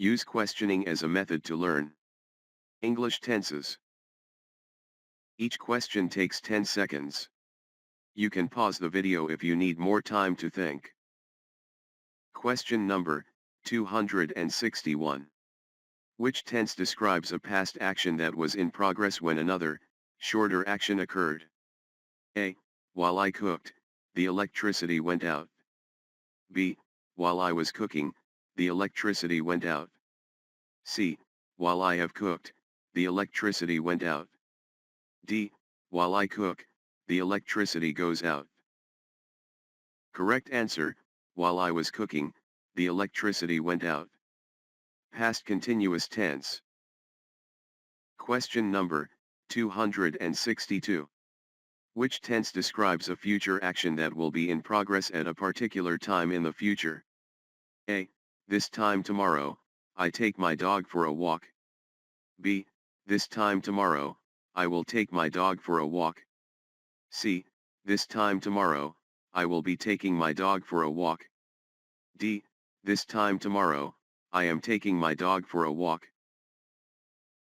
Use questioning as a method to learn. English tenses. Each question takes 10 seconds. You can pause the video if you need more time to think. Question number 261. Which tense describes a past action that was in progress when another, shorter action occurred? A. While I cooked, the electricity went out. B. While I was cooking, the electricity went out. C. While I have cooked, the electricity went out. D. While I cook, the electricity goes out. Correct answer, while I was cooking, the electricity went out. Past continuous tense. Question number 262. Which tense describes a future action that will be in progress at a particular time in the future? A. This time tomorrow, I take my dog for a walk. B. This time tomorrow, I will take my dog for a walk. C. This time tomorrow, I will be taking my dog for a walk. D. This time tomorrow, I am taking my dog for a walk.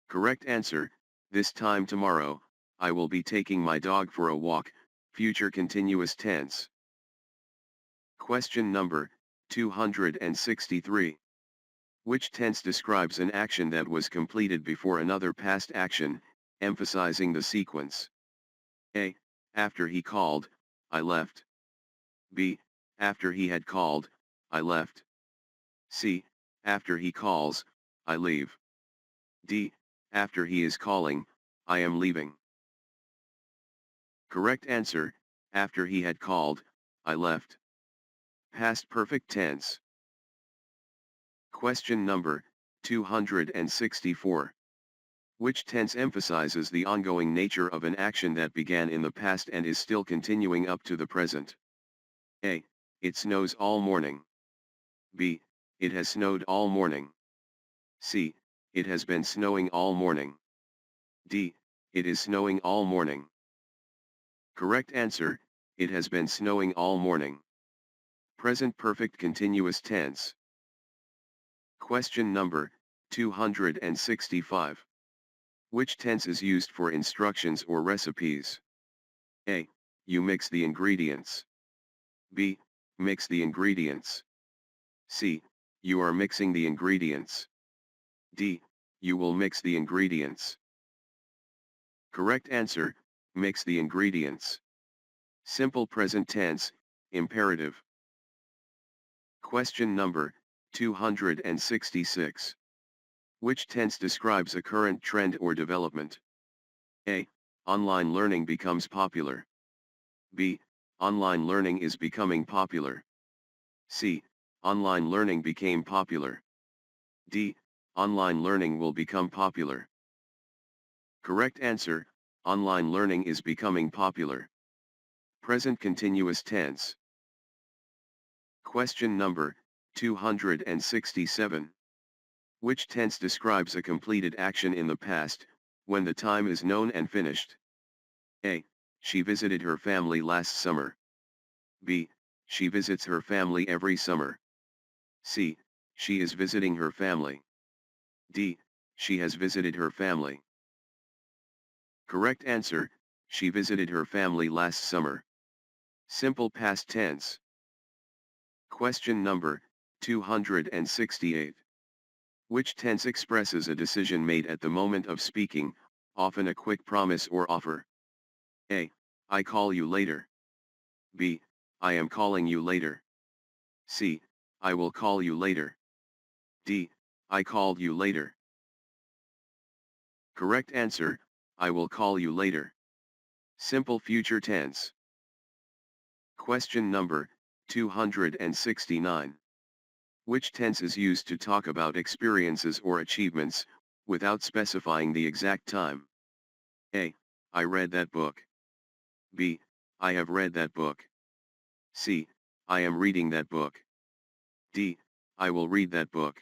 Correct answer, this time tomorrow, I will be taking my dog for a walk, future continuous tense. Question number 263. Which tense describes an action that was completed before another past action, emphasizing the sequence? A. After he called, I left. B. After he had called, I left. C. After he calls, I leave. D. After he is calling, I am leaving. Correct answer, after he had called, I left. Past perfect tense. Question number 264. Which tense emphasizes the ongoing nature of an action that began in the past and is still continuing up to the present? A. It snows all morning. B. It has snowed all morning. C. It has been snowing all morning. D. It is snowing all morning. Correct answer, it has been snowing all morning. Present perfect continuous tense. Question number 265. Which tense is used for instructions or recipes? A. You mix the ingredients. B. Mix the ingredients. C. You are mixing the ingredients. D. You will mix the ingredients. Correct answer, mix the ingredients. Simple present tense, imperative. Question number 266. Which tense describes a current trend or development? A. Online learning becomes popular. B. Online learning is becoming popular. C. Online learning became popular. D. Online learning will become popular. Correct answer, online learning is becoming popular. Present continuous tense. Question number 267. Which tense describes a completed action in the past, when the time is known and finished? A. She visited her family last summer. B. She visits her family every summer. C. She is visiting her family. D. She has visited her family. Correct answer, she visited her family last summer. Simple past tense. Question number 268. Which tense expresses a decision made at the moment of speaking, often a quick promise or offer? A. I call you later. B. I am calling you later. C. I will call you later. D. I called you later. Correct answer, I will call you later. Simple future tense. Question number 269. Which tense is used to talk about experiences or achievements, without specifying the exact time? A. I read that book. B. I have read that book. C. I am reading that book. D. I will read that book.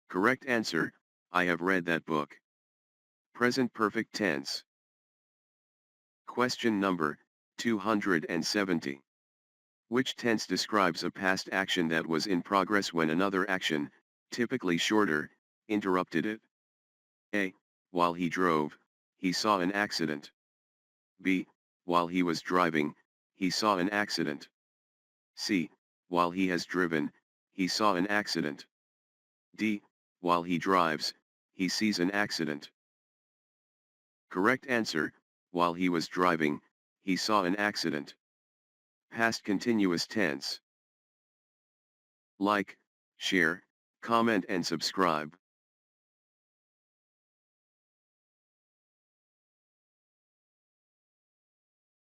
Correct answer, I have read that book. Present perfect tense. Question number 270. Which tense describes a past action that was in progress when another action, typically shorter, interrupted it. A. While he drove, he saw an accident. B. While he was driving, he saw an accident. C. While he has driven, he saw an accident. D. While he drives, he sees an accident. Correct answer, while he was driving, he saw an accident. Past continuous tense. Like, share, comment and subscribe.